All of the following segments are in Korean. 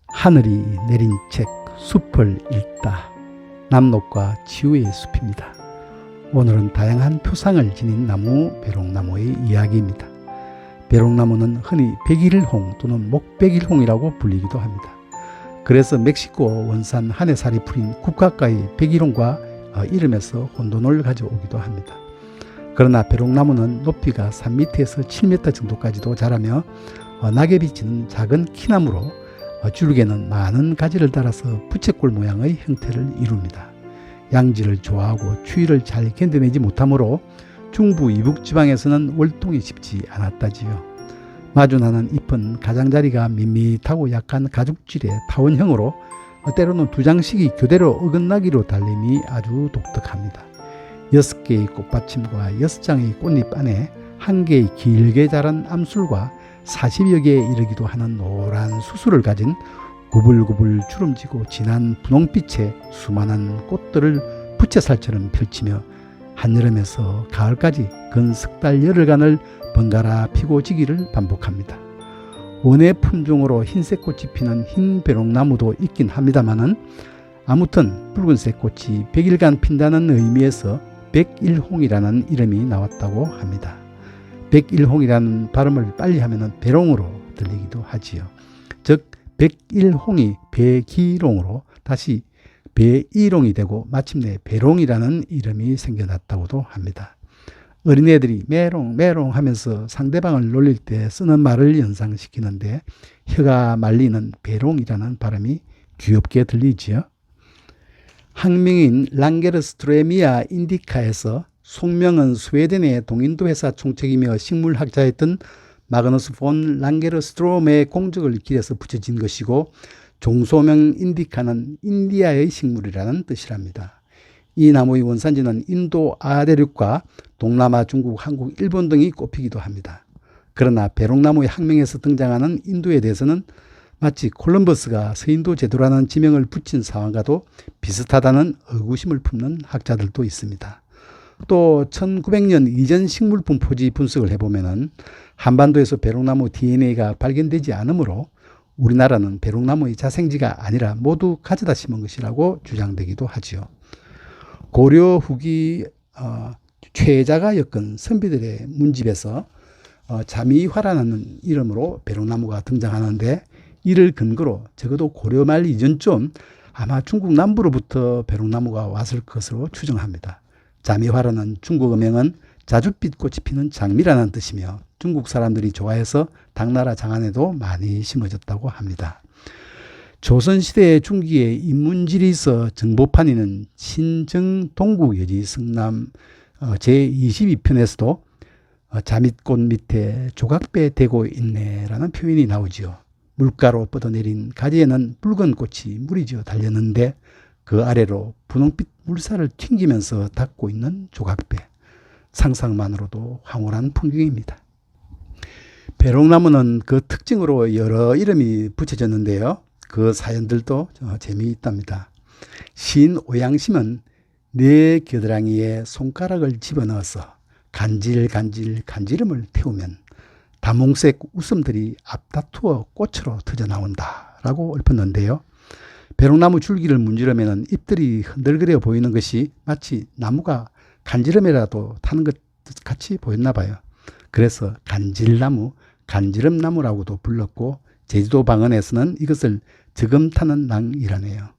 하늘이 내린 책 숲을 읽다. 남록과 치유의 숲입니다. 오늘은 다양한 표상을 지닌 나무 배롱나무의 이야기입니다. 배롱나무는 흔히 백일홍 또는 목백일홍이라고 불리기도 합니다. 그래서 멕시코 원산 한해살이 풀인 국가가의 백일홍과 이름에서 혼돈을 가져오기도 합니다. 그러나 배롱나무는 높이가 3m에서 7m 정도까지도 자라며 낙엽이 지는 작은 키나무로 줄기에는 많은 가지를 달아서 부채꼴 모양의 형태를 이룹니다. 양지를 좋아하고 추위를 잘 견뎌내지 못하므로 중부 이북 지방에서는 월동이 쉽지 않았다지요. 마주나는 잎은 가장자리가 밋밋하고 약간 가죽질의 타원형으로 때로는 두 장씩이 교대로 어긋나기로 달림이 아주 독특합니다. 6개의 꽃받침과 6장의 꽃잎 안에 1개의 길게 자란 암술과 40여 개에 이르기도 하는 노란 수술을 가진 구불구불 주름지고 진한 분홍빛의 수많은 꽃들을 부채살처럼 펼치며 한여름에서 가을까지 근 석 달 열흘간을 번갈아 피고 지기를 반복합니다. 원예 품종으로 흰색 꽃이 피는 흰 배롱나무도 있긴 합니다만은 아무튼 붉은색 꽃이 100일간 핀다는 의미에서 백일홍이라는 이름이 나왔다고 합니다. 백일홍이라는 발음을 빨리 하면 배롱으로 들리기도 하지요. 즉 백일홍이 배기롱으로 다시 배일홍이 되고 마침내 배롱이라는 이름이 생겨났다고도 합니다. 어린애들이 메롱 메롱 하면서 상대방을 놀릴 때 쓰는 말을 연상시키는데 혀가 말리는 배롱이라는 발음이 귀엽게 들리지요. 학명인 랑게르스트레미아 인디카에서 속명은 스웨덴의 동인도 회사 총책이며 식물학자였던 마그너스 폰 랑게르스트롬의 공적을 기려서 붙여진 것이고 종소명 인디카는 인디아의 식물이라는 뜻이랍니다. 이 나무의 원산지는 인도 아대륙과 동남아 중국, 한국, 일본 등이 꼽히기도 합니다. 그러나 배롱나무의 학명에서 등장하는 인도에 대해서는 마치 콜럼버스가 서인도 제도라는 지명을 붙인 상황과도 비슷하다는 의구심을 품는 학자들도 있습니다. 또 1900년 이전 식물 분포지 분석을 해보면 한반도에서 배롱나무 DNA가 발견되지 않으므로 우리나라는 배롱나무의 자생지가 아니라 모두 가져다 심은 것이라고 주장되기도 하지요. 고려 후기 최자가 엮은 선비들의 문집에서 자미화라는 이름으로 배롱나무가 등장하는데 이를 근거로 적어도 고려 말 이전쯤 아마 중국 남부로부터 배롱나무가 왔을 것으로 추정합니다. 자미화라는 중국 어명은 자줏빛 꽃이 피는 장미라는 뜻이며 중국 사람들이 좋아해서 당나라 장안에도 많이 심어졌다고 합니다. 조선시대 중기에 인문지리서 정보판에는 신정동국여지 성남 제22편에서도 자밋꽃 밑에 조각배 대고 있네라는 표현이 나오지요. 물가로 뻗어내린 가지에는 붉은 꽃이 무리지어 달렸는데 그 아래로 분홍빛 물살을 튕기면서 닿고 있는 조각배. 상상만으로도 황홀한 풍경입니다. 배롱나무는 그 특징으로 여러 이름이 붙여졌는데요. 그 사연들도 재미있답니다. 시인 오양심은 네 겨드랑이에 손가락을 집어넣어서 간질간질간지름을 태우면 다몽색 웃음들이 앞다투어 꽃으로 터져나온다 라고 읊었는데요. 배롱나무 줄기를 문지르면 잎들이 흔들거려 보이는 것이 마치 나무가 간지럼이라도 타는 것 같이 보였나 봐요. 그래서 간질나무, 간지럼나무라고도 불렀고 제주도 방언에서는 이것을 저금 타는 낭이라네요.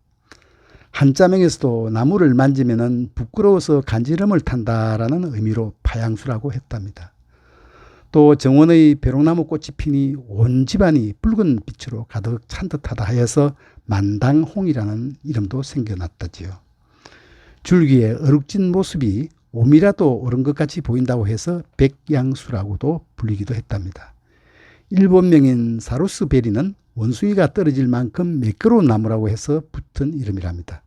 한자명에서도 나무를 만지면 부끄러워서 간지럼을 탄다라는 의미로 파양수라고 했답니다. 또 정원의 배롱나무 꽃이 피니 온 집안이 붉은 빛으로 가득 찬 듯하다 하여서 만당홍이라는 이름도 생겨났다지요. 줄기의 어룩진 모습이 5미라도 오른 것 같이 보인다고 해서 백양수라고도 불리기도 했답니다. 일본명인 사루스베리는 원숭이가 떨어질 만큼 매끄러운 나무라고 해서 붙은 이름이랍니다.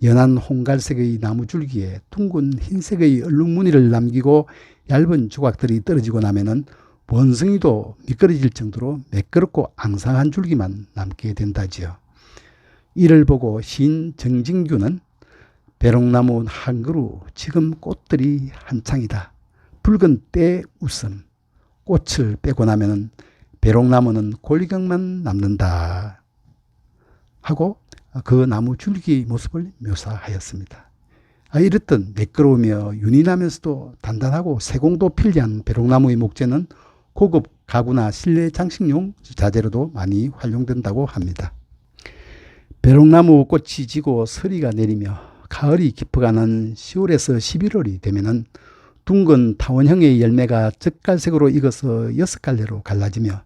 연한 홍갈색의 나무 줄기에 둥근 흰색의 얼룩무늬를 남기고 얇은 조각들이 떨어지고 나면은 원숭이도 미끄러질 정도로 매끄럽고 앙상한 줄기만 남게 된다지요. 이를 보고 시인 정진규는 배롱나무 한 그루 지금 꽃들이 한창이다. 붉은 때 웃음. 꽃을 빼고 나면 배롱나무는 골격만 남는다. 하고 그 나무 줄기 모습을 묘사하였습니다. 이렇듯 매끄러우며 윤이 나면서도 단단하고 세공도 필리한 벼룩나무의 목재는 고급 가구나 실내 장식용 자재로도 많이 활용된다고 합니다. 벼룩나무 꽃이 지고 서리가 내리며 가을이 깊어가는 10월에서 11월이 되면은 둥근 타원형의 열매가 젓갈색으로 익어서 6갈래로 갈라지며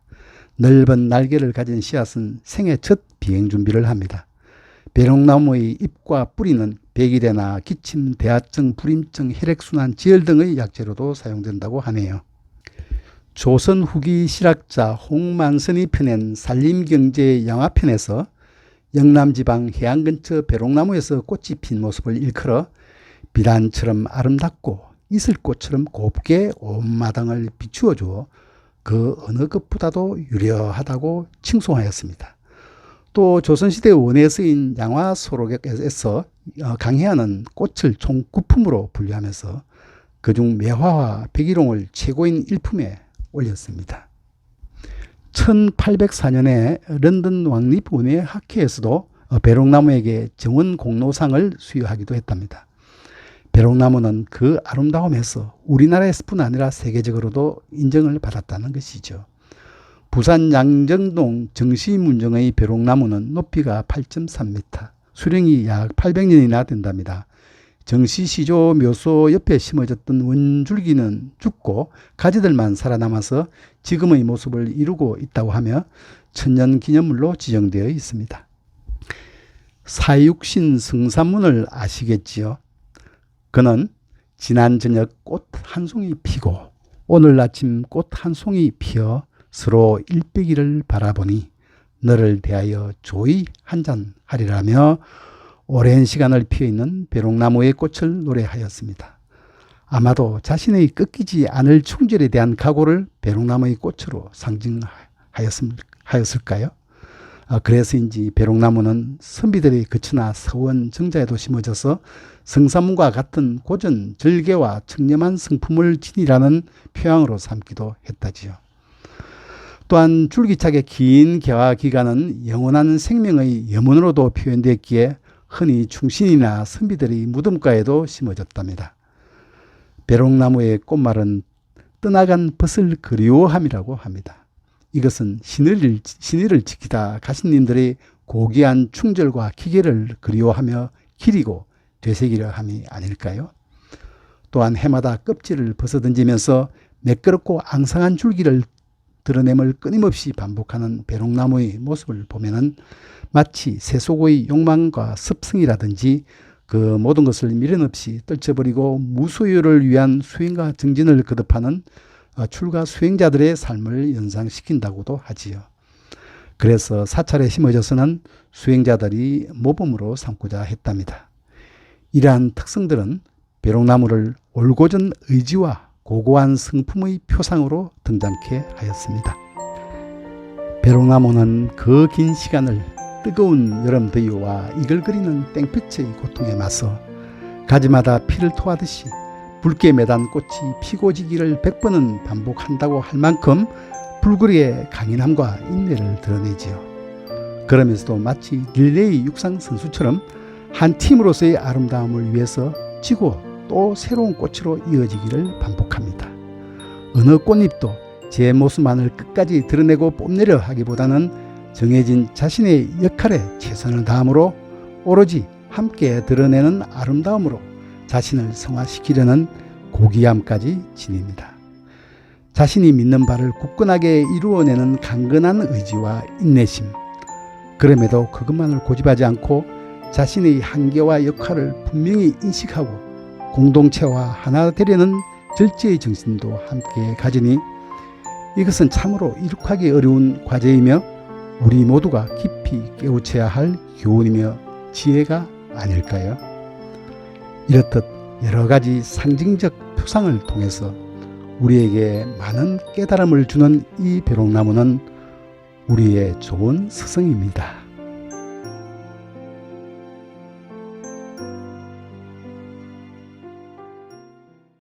넓은 날개를 가진 씨앗은 생애 첫 비행 준비를 합니다. 벼룩나무의 잎과 뿌리는 백일해나 기침, 대하증, 불임증, 혈액순환, 지혈 등의 약재로도 사용된다고 하네요. 조선 후기 실학자 홍만선이 펴낸 산림경제 영화편에서 영남지방 해안 근처 벼룩나무에서 꽃이 핀 모습을 일컬어 비단처럼 아름답고 이슬꽃처럼 곱게 온 마당을 비추어 주어 그 어느 것보다도 유려하다고 칭송하였습니다. 또 조선시대 원에 쓰인 양화소록에서 강혜안은 꽃을 총 9품으로 분류하면서 그중 매화와 백일홍을 최고인 일품에 올렸습니다. 1804년에 런던 왕립원예 학회에서도 벼룩나무에게 정원공로상을 수여하기도 했답니다. 벼룩나무는 그 아름다움에서 우리나라에서뿐 아니라 세계적으로도 인정을 받았다는 것이죠. 부산 양정동 정시문정의 벼룩나무는 높이가 8.3m, 수령이 약 800년이나 된답니다. 정시시조 묘소 옆에 심어졌던 원줄기는 죽고 가지들만 살아남아서 지금의 모습을 이루고 있다고 하며 천년기념물로 지정되어 있습니다. 사육신 성삼문을 아시겠지요? 그는 지난 저녁 꽃 한 송이 피고 오늘 아침 꽃 한 송이 피어 서로 일백이를 바라보니 너를 대하여 조의 한잔 하리라며 오랜 시간을 피어있는 벼룩나무의 꽃을 노래하였습니다. 아마도 자신의 꺾이지 않을 충절에 대한 각오를 벼룩나무의 꽃으로 상징하였을까요? 그래서인지 벼룩나무는 선비들의 거처나 서원 정자에도 심어져서 성삼문과 같은 고전 절개와 청렴한 성품을 지니라는 표양으로 삼기도 했다지요. 또한 줄기차게 긴 개화 기간은 영원한 생명의 염원으로도 표현되었기에 흔히 충신이나 선비들의 무덤가에도 심어졌답니다. 벼룩나무의 꽃말은 떠나간 벗을 그리워함이라고 합니다. 이것은 신의를 지키다 가신님들의 고귀한 충절과 기계를 그리워하며 기리고 되새기려 함이 아닐까요? 또한 해마다 껍질을 벗어던지면서 매끄럽고 앙상한 줄기를 드러냄을 끊임없이 반복하는 벼룩나무의 모습을 보면은 마치 세속의 욕망과 습성이라든지 그 모든 것을 미련 없이 떨쳐버리고 무소유를 위한 수행과 정진을 거듭하는 출가 수행자들의 삶을 연상시킨다고도 하지요. 그래서 사찰에 심어져서는 수행자들이 모범으로 삼고자 했답니다. 이러한 특성들은 벼룩나무를 올곧은 의지와 고고한 성품의 표상으로 등장케 하였습니다. 벼룩나무는 그 긴 시간을 뜨거운 여름 더위와 이글거리는 땡볕의 고통에 맞서 가지마다 피를 토하듯이 붉게 매단 꽃이 피고 지기를 100번은 반복한다고 할 만큼 불굴의 강인함과 인내를 드러내지요. 그러면서도 마치 릴레이 육상 선수처럼 한 팀으로서의 아름다움을 위해서 지고 또 새로운 꽃으로 이어지기를 반복합니다. 어느 꽃잎도 제 모습만을 끝까지 드러내고 뽐내려 하기보다는 정해진 자신의 역할에 최선을 다함으로 오로지 함께 드러내는 아름다움으로 자신을 성화시키려는 고귀함까지 지닙니다. 자신이 믿는 바를 굳건하게 이루어내는 강건한 의지와 인내심, 그럼에도 그것만을 고집하지 않고 자신의 한계와 역할을 분명히 인식하고 공동체와 하나 되려는 절제의 정신도 함께 가지니 이것은 참으로 이룩하기 어려운 과제이며 우리 모두가 깊이 깨우쳐야 할 교훈이며 지혜가 아닐까요? 이렇듯 여러 가지 상징적 표상을 통해서 우리에게 많은 깨달음을 주는 이 벼룩나무는 우리의 좋은 스승입니다.